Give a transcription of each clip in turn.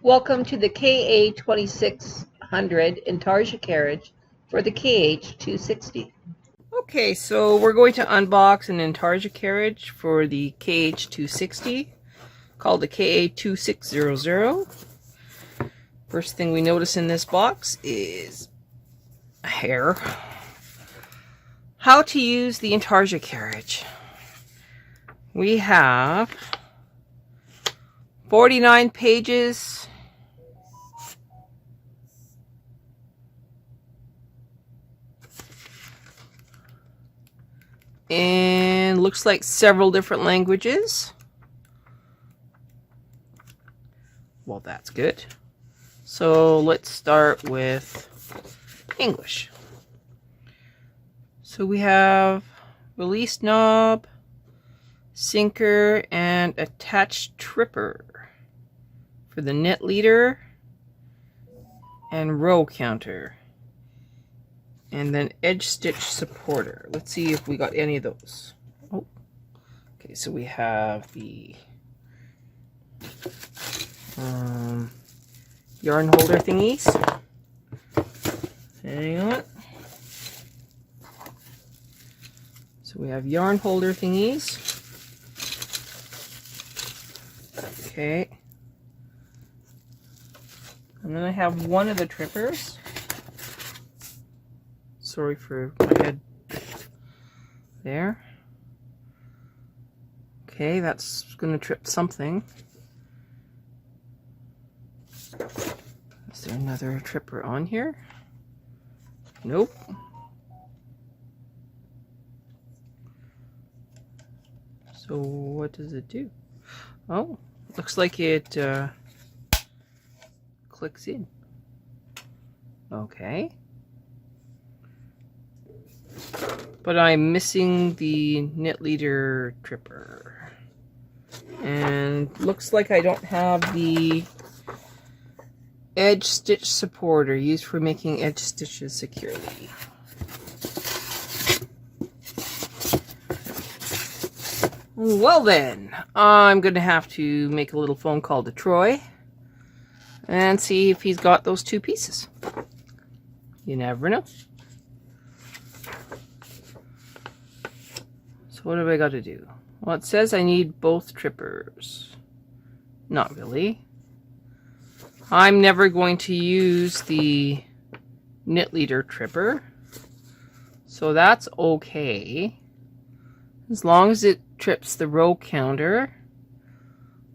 Welcome to the KA2600 Intarsia carriage for the KH260. Okay, so we're going to unbox an Intarsia carriage for the KH260 called the KA2600. First thing we notice in this box is a hair. How to use the Intarsia carriage. We have 49 pages. And looks like several different languages. Well, that's good. So let's start with English. So we have release knob, sinker, and attached tripper for the knit leader and row counter. And then edge stitch supporter. Let's see if we got any of those. Oh, okay. So we have the yarn holder thingies. Hang on. So we have yarn holder thingies. Okay. And then I have one of the trippers. Sorry for my head there. Okay, that's going to trip something. Is there another tripper on here? Nope. So what does it do? Oh, looks like it clicks in. Okay. But I'm missing the knit leader tripper. And looks like I don't have the edge stitch supporter used for making edge stitches securely. Well then, I'm going to have to make a little phone call to Troy and see if he's got those two pieces. You never know. So what have I got to do? Well, it says I need both trippers. Not really. I'm never going to use the knit leader tripper. So that's okay. As long as it trips the row counter,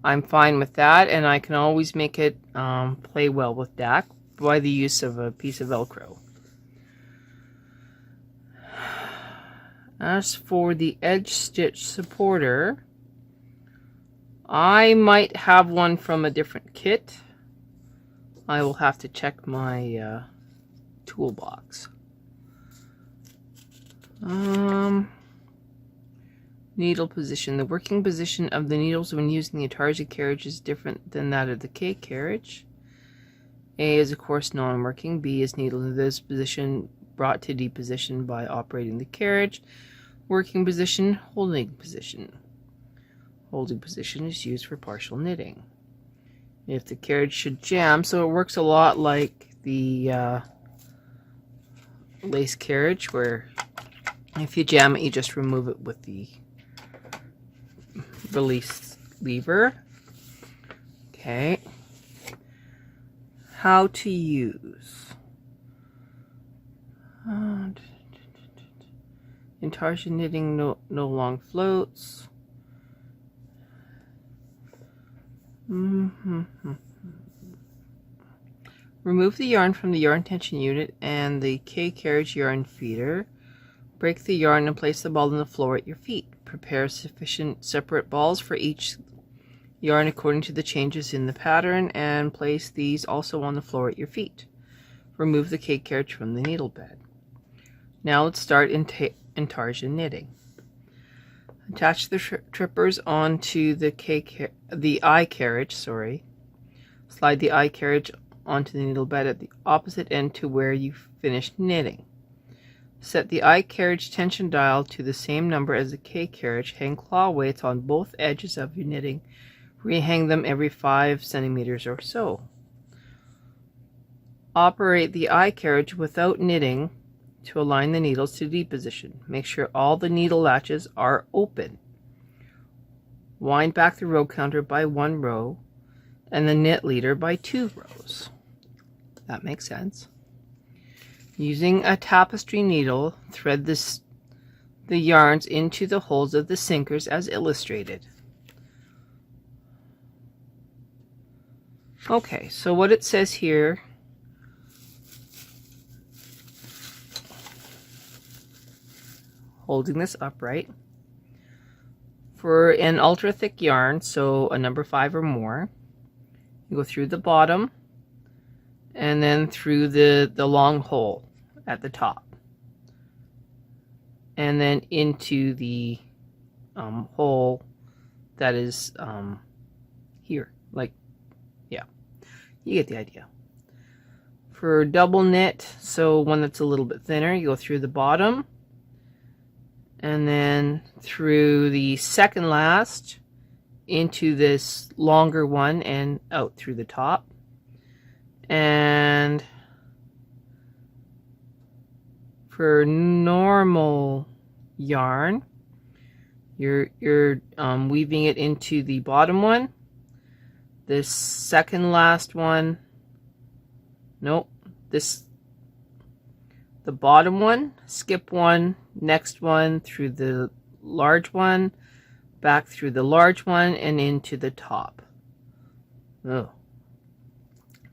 I'm fine with that. And I can always make it play well with DAC by the use of a piece of Velcro. As for the edge stitch supporter, I might have one from a different kit. I will have to check my toolbox. Needle position. The working position of the needles when using the Intarsia carriage is different than that of the K carriage. A is of course non-working. B is needle in this position brought to D position by operating the carriage. Working position, holding position. Holding position is used for partial knitting. If the carriage should jam, so it works a lot like the lace carriage, where if you jam it, you just remove it with the release lever. Okay. How to use. Intarsia knitting, no long floats. Remove the yarn from the yarn tension unit and the K carriage yarn feeder. Break the yarn and place the ball on the floor at your feet. Prepare sufficient separate balls for each yarn according to the changes in the pattern and place these also on the floor at your feet. Remove the K carriage from the needle bed. Now let's start Intarsia knitting. Attach the trippers onto the I carriage. Slide the I carriage onto the needle bed at the opposite end to where you finished knitting. Set the I carriage tension dial to the same number as the K carriage. Hang claw weights on both edges of your knitting. Rehang them every 5 centimeters or so. Operate the eye carriage without knitting to align the needles to D position. Make sure all the needle latches are open. Wind back the row counter by 1 row and the knit leader by 2 rows. That makes sense. Using a tapestry needle, thread the yarns into the holes of the sinkers as illustrated. Okay, so what it says here, holding this upright, for an ultra thick yarn, so a number 5 or more, you go through the bottom and then through the long hole at the top, and then into the hole that is here, like, yeah, you get the idea. For double knit, so one that's a little bit thinner, you go through the bottom and then through the second last into this longer one and out through the top. And for normal yarn, you're weaving it into the bottom one, this second last one, nope, the bottom one, skip one, next one through the large one, back through the large one, and into the top. Oh.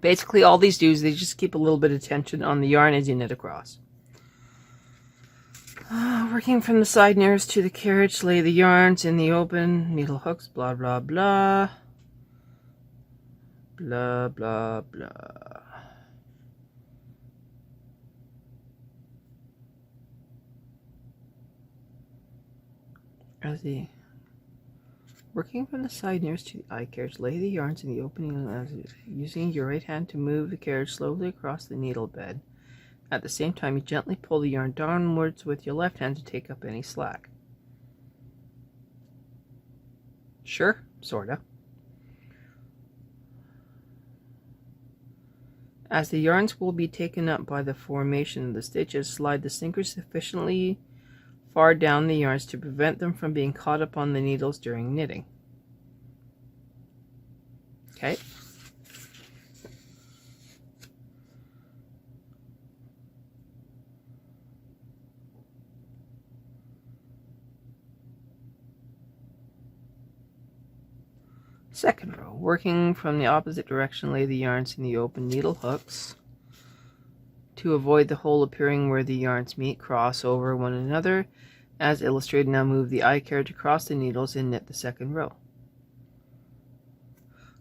Basically all these do is they just keep a little bit of tension on the yarn as you knit across. Working from the side nearest to the carriage, lay the yarns in the open needle hooks, blah blah blah. Blah blah blah. Working from the side nearest to the eye carriage, lay the yarns in the opening using your right hand to move the carriage slowly across the needle bed. At the same time, you gently pull the yarn downwards with your left hand to take up any slack. Sure, sorta. As the yarns will be taken up by the formation of the stitches, slide the sinkers sufficiently far down the yarns to prevent them from being caught up on the needles during knitting. Okay. Second row, working from the opposite direction, lay the yarns in the open needle hooks. To avoid the hole appearing where the yarns meet, cross over one another as illustrated. Now move the eye carriage across the needles and knit the second row.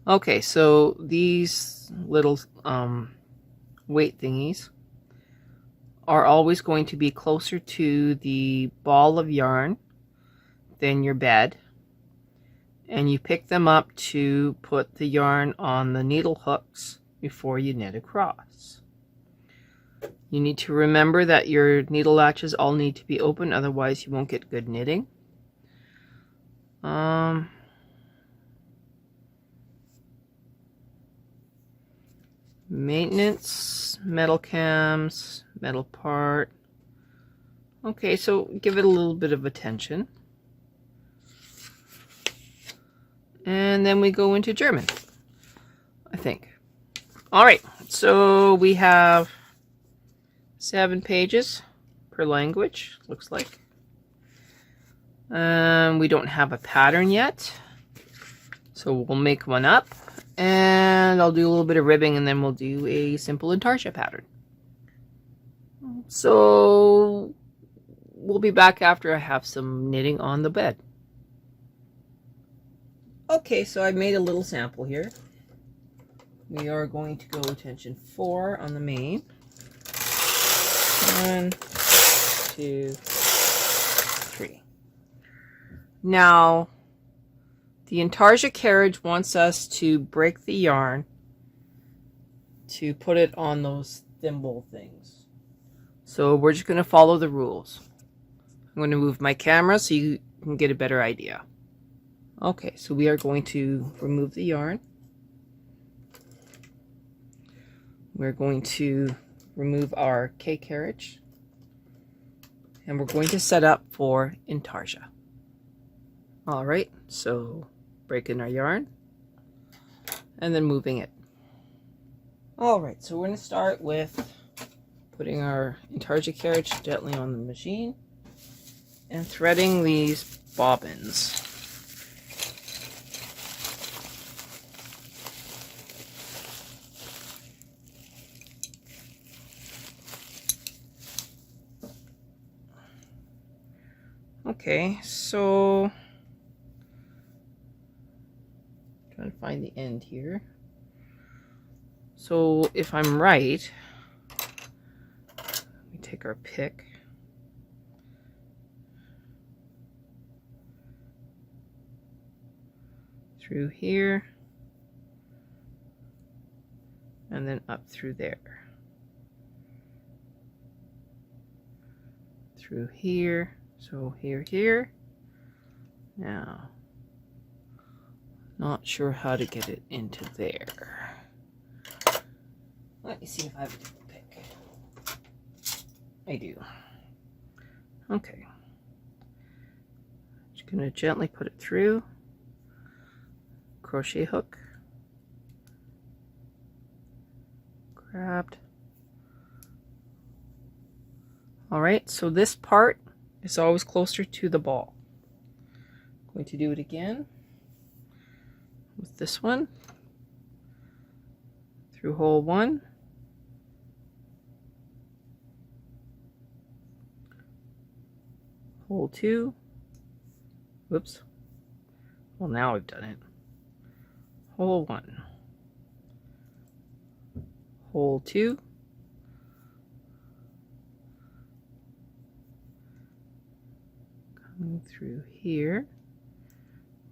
Okay, so these little weight thingies are always going to be closer to the ball of yarn than your bed, and you pick them up to put the yarn on the needle hooks before you knit across. You need to remember that your needle latches all need to be open, otherwise you won't get good knitting. Maintenance, metal cams, metal part. Okay, so give it a little bit of attention. And then we go into German, I think. All right, so we have 7 pages per language, looks like. We don't have a pattern yet, so we'll make one up, and I'll do a little bit of ribbing, and then we'll do a simple Intarsia pattern. So we'll be back after I have some knitting on the bed. Okay, so I made a little sample here. We are going to go attention 4 on the main. 1, 2, 3. Now, the Intarsia carriage wants us to break the yarn to put it on those thimble things. So we're just going to follow the rules. I'm going to move my camera so you can get a better idea. Okay, so we are going to remove the yarn. We're going to remove our K carriage, and we're going to set up for Intarsia. All right, so breaking our yarn and then moving it. All right, so we're going to start with putting our Intarsia carriage gently on the machine and threading these bobbins. Okay, so trying to find the end here. So if I'm right, we take our pick. Through here and then up through there. Through here. So here. Now, not sure how to get it into there. Let me see if I have a different pick. I do. Okay. Just gonna gently put it through. Crochet hook. Grabbed. All right, so this part is always closer to the ball. I'm going to do it again with this one. Through hole 1. Hole 2. Whoops. Well, now I've done it. Hole 1. Hole 2. Coming through here,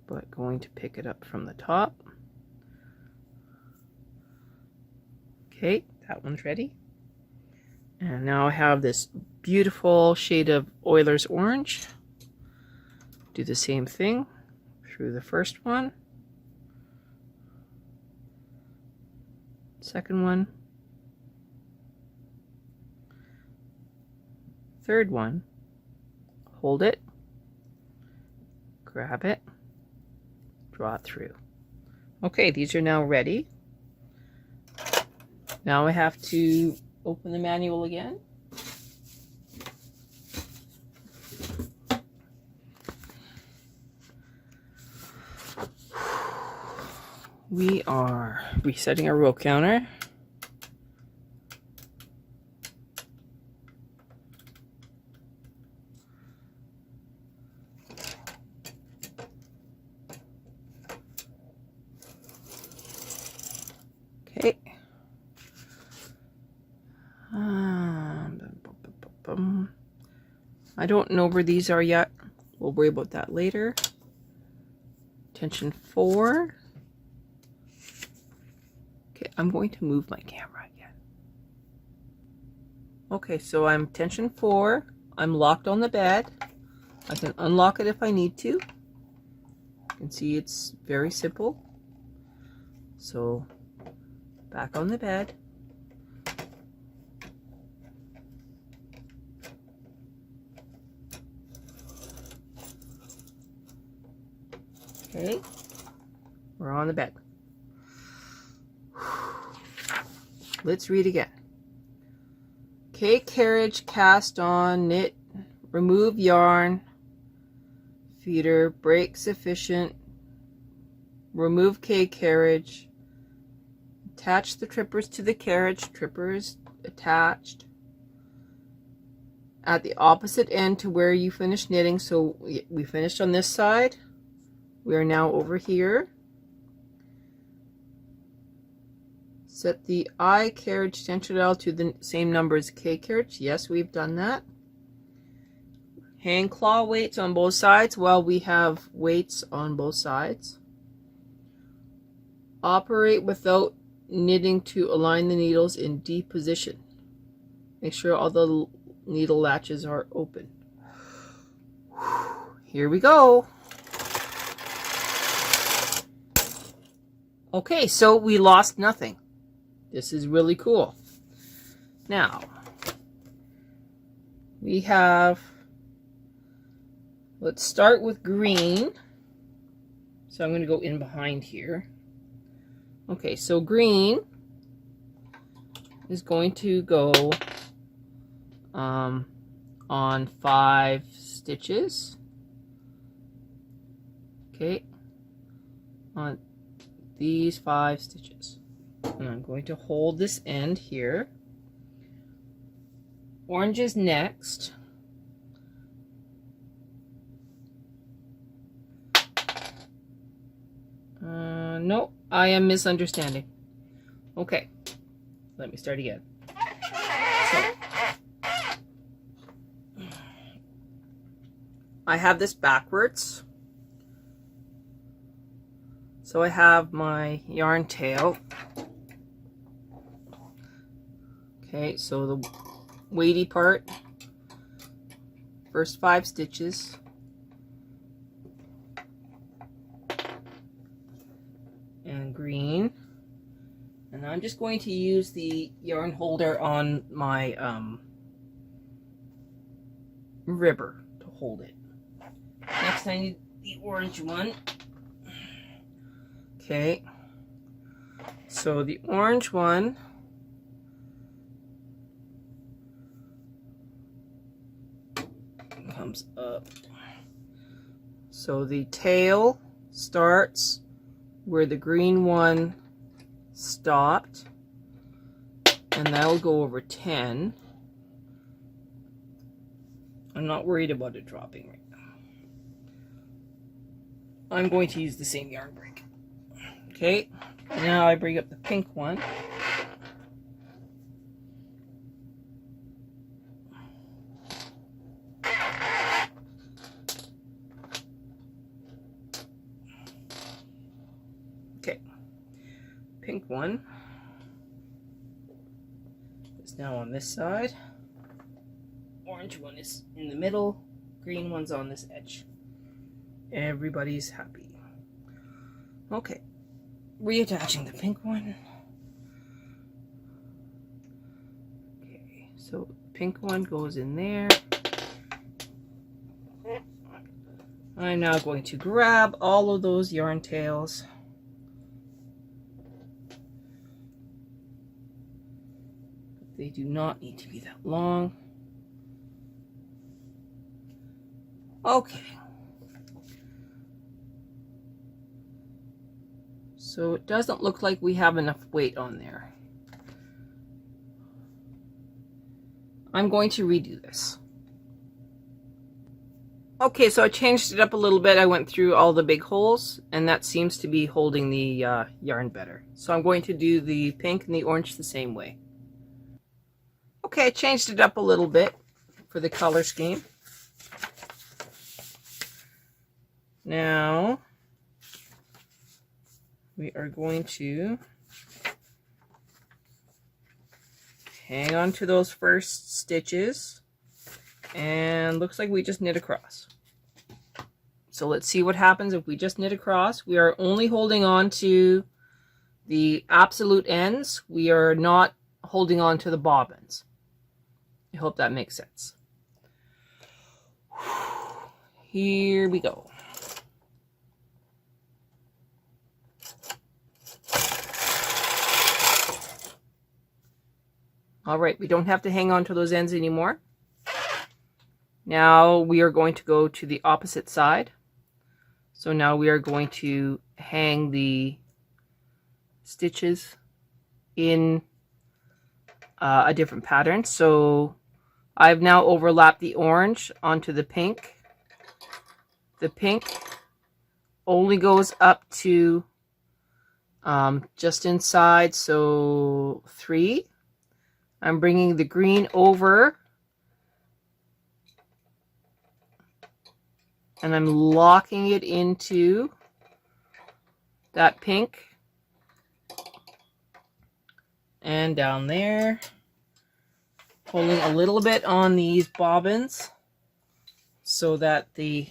but going to pick it up from the top. Okay, that one's ready. And now I have this beautiful shade of Oiler's Orange. Do the same thing through the first one. Second one. Third one. Hold it. Grab it. Draw it through. Okay, these are now ready. Now I have to open the manual again. We are resetting our row counter. Okay. I don't know where these are yet. We'll worry about that later. Tension 4. Okay, I'm going to move my camera again. Okay, so I'm tension 4. I'm locked on the bed. I can unlock it if I need to. You can see it's very simple. So, back on the bed. Okay, we're on the bed. Let's read again. K carriage, cast on, knit, remove yarn, feeder, break sufficient, remove K carriage, attach the trippers to the carriage, trippers attached, at the opposite end to where you finished knitting. So we finished on this side. We are now over here. Set the I carriage tension dial to the same number as K carriage. Yes, we've done that. Hang claw weights on both sides. Well, we have weights on both sides. Operate without knitting to align the needles in D position. Make sure all the needle latches are open. Here we go. Okay, so we lost nothing. This is really cool. Now, we have, let's start with green. So I'm going to go in behind here. Okay, so green is going to go on 5 stitches. Okay, on these 5 stitches. And I'm going to hold this end here. Orange is next. No, I am misunderstanding. Okay, let me start again. So, I have this backwards. So I have my yarn tail. Okay, so the weighty part, first 5 stitches. And green. And I'm just going to use the yarn holder on my ribber to hold it. Next I need the orange one. Okay, so the orange one comes up. So the tail starts where the green one stopped, and that'll go over 10. I'm not worried about it dropping right now. I'm going to use the same yarn break. Okay, now I bring up the pink one. Okay, pink one is now on this side. Orange one is in the middle. Green one's on this edge. Everybody's happy. Okay, reattaching the pink one. Okay, so pink one goes in there. I'm now going to grab all of those yarn tails. They do not need to be that long. Okay. So it doesn't look like we have enough weight on there. I'm going to redo this. Okay, so I changed it up a little bit. I went through all the big holes, and that seems to be holding the yarn better. So I'm going to do the pink and the orange the same way. Okay, I changed it up a little bit for the color scheme. Now, we are going to hang on to those first stitches, and looks like we just knit across. So let's see what happens if we just knit across. We are only holding on to the absolute ends. We are not holding on to the bobbins. I hope that makes sense. Here we go. All right, we don't have to hang on to those ends anymore. Now we are going to go to the opposite side. So now we are going to hang the stitches in a different pattern. So I've now overlapped the orange onto the pink. The pink only goes up to just inside, so 3. I'm bringing the green over, and I'm locking it into that pink, and down there, pulling a little bit on these bobbins so that the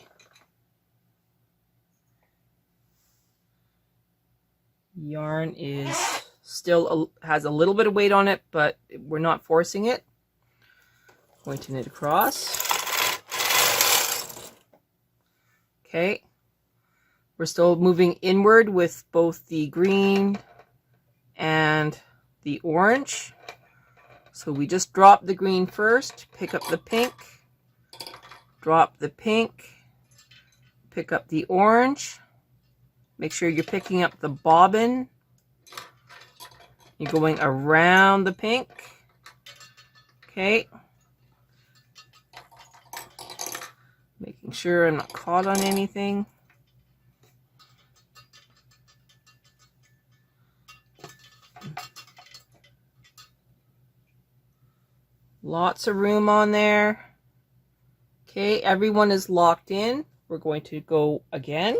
yarn is Still has a little bit of weight on it, but we're not forcing it. Going to knit across. Okay. We're still moving inward with both the green and the orange. So we just drop the green first, pick up the pink, drop the pink, pick up the orange. Make sure you're picking up the bobbin. You're going around the pink. Okay. Making sure I'm not caught on anything. Lots of room on there. Okay, everyone is locked in. We're going to go again.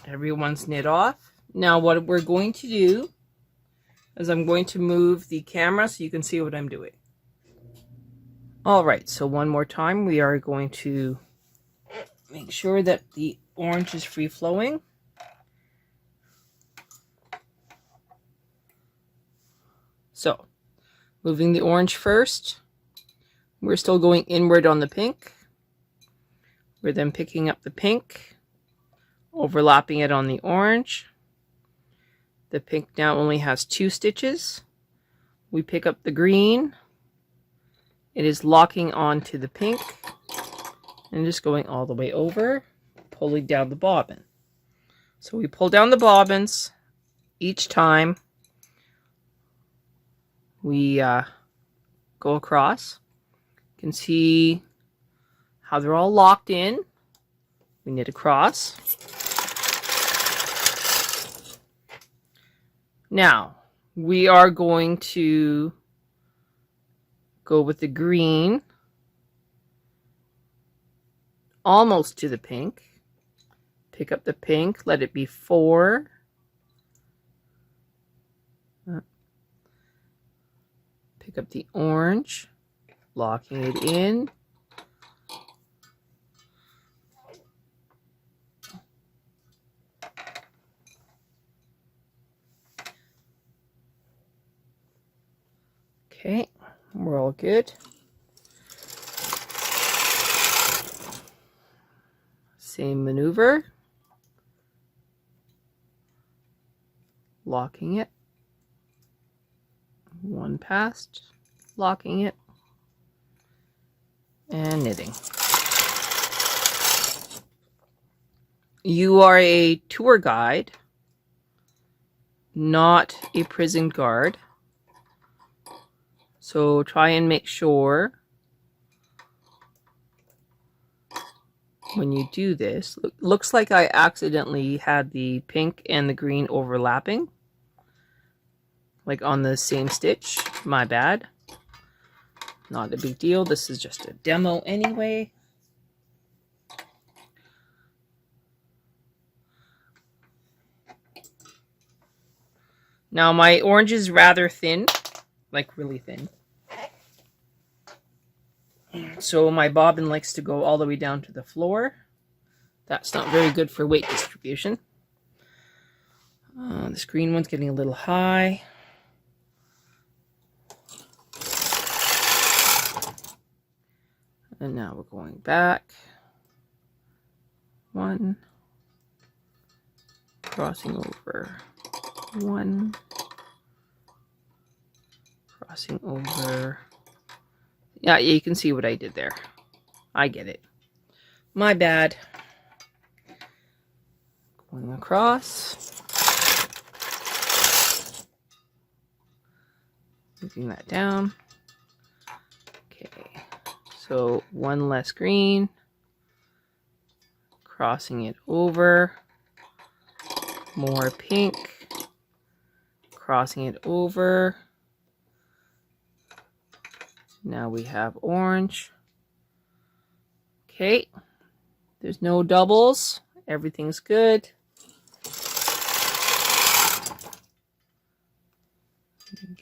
Everyone's knit off. Now what we're going to do is I'm going to move the camera so you can see what I'm doing. All right, so one more time, we are going to make sure that the orange is free flowing. So, moving the orange first, we're still going inward on the pink. We're then picking up the pink, overlapping it on the orange. The pink now only has 2 stitches. We pick up the green. It is locking onto the pink and just going all the way over, pulling down the bobbin. So we pull down the bobbins each time we go across. You can see how they're all locked in. We knit across. Now we are going to go with the green almost to the pink. Pick up the pink, let it be 4. Pick up the orange, locking it in. Okay, we're all good. Same maneuver. Locking it. 1 past, locking it, and knitting. You are a tour guide, not a prison guard. So try and make sure when you do this, looks like I accidentally had the pink and the green overlapping, like on the same stitch. My bad. Not a big deal. This is just a demo anyway. Now my orange is rather thin, like really thin. So my bobbin likes to go all the way down to the floor. That's not very good for weight distribution. This green one's getting a little high. And now we're going back. 1, crossing over, 1, crossing over. Yeah, you can see what I did there. I get it. My bad. Going across. Moving that down. Okay. So 1 less green. Crossing it over. More pink. Crossing it over. Now we have orange. Okay, there's no doubles. Everything's good.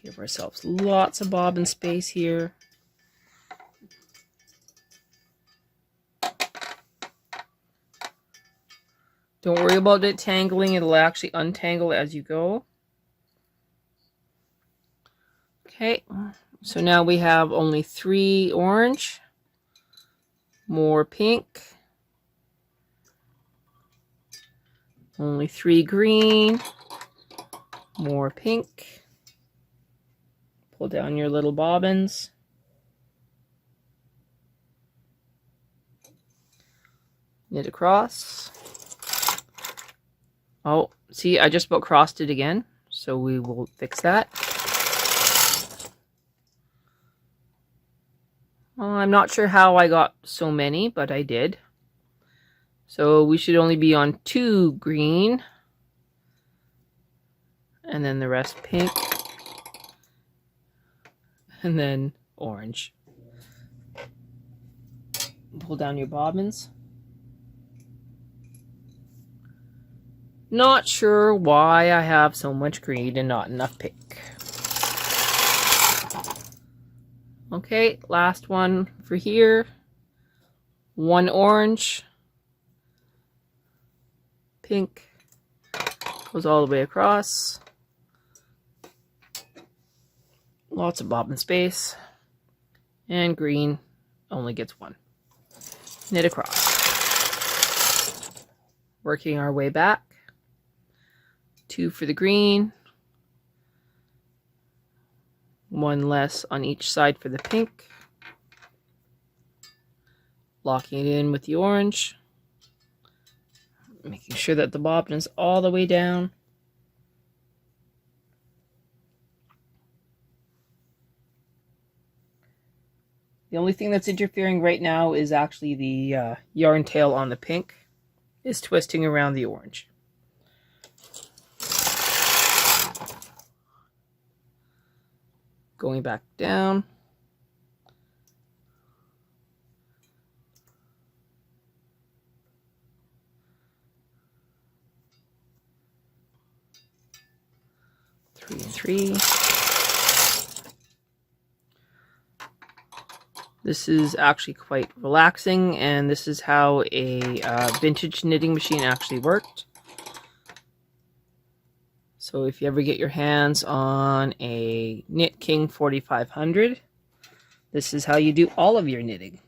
Give ourselves lots of bobbin space here. Don't worry about it tangling. It'll actually untangle as you go. Okay, so now we have only 3 orange, more pink, only 3 green, more pink. Pull down your little bobbins. Knit across. Oh, see, I just about crossed it again, so we will fix that. Well, I'm not sure how I got so many, but I did. So we should only be on 2 green, and then the rest pink, and then orange. Pull down your bobbins. Not sure why I have so much green and not enough pink. Okay, last one for here. 1 orange, pink, goes all the way across. Lots of bobbin space. And green only gets 1. Knit across. Working our way back. 2 for the green. 1 less on each side for the pink. Locking it in with the orange. Making sure that the bobbin is all the way down. The only thing that's interfering right now is actually the yarn tail on the pink is twisting around the orange. Going back down. Three and 3. This is actually quite relaxing, and this is how a vintage knitting machine actually worked. So if you ever get your hands on a Knit King 4500, this is how you do all of your knitting.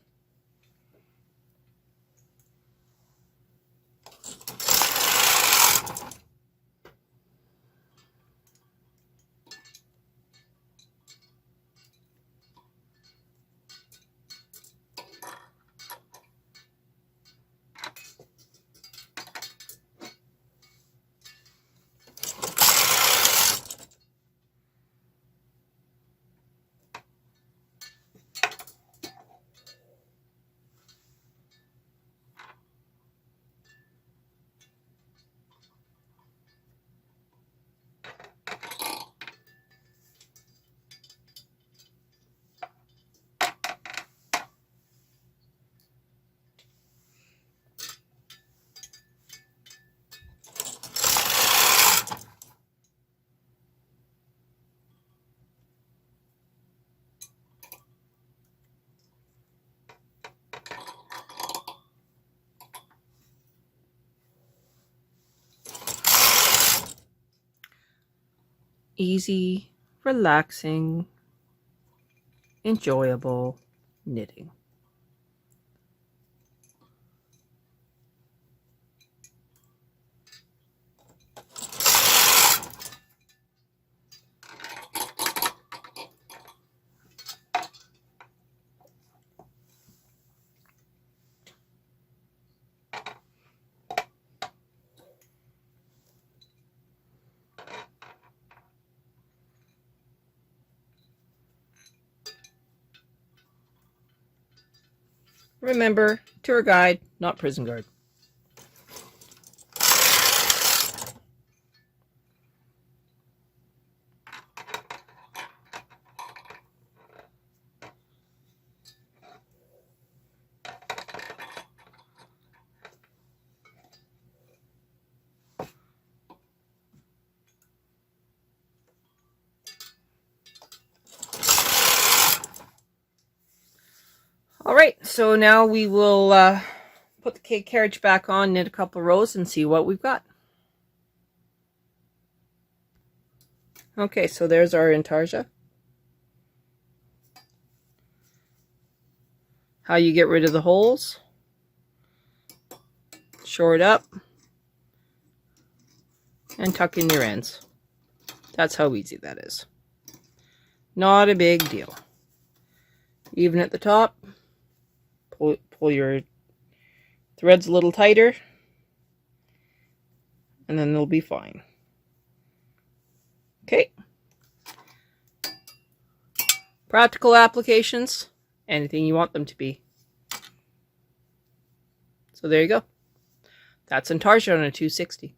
Easy, relaxing, enjoyable knitting. Remember, tour guide, not prison guard. All right, so now we will Put the K carriage back on, knit a couple rows, and see what we've got. Okay, so there's our Intarsia. How you get rid of the holes. Short up. And tuck in your ends. That's how easy that is. Not a big deal. Even at the top, pull your threads a little tighter, and then they'll be fine. Okay. Practical applications, anything you want them to be. So there you go. That's Intarsia on a 260.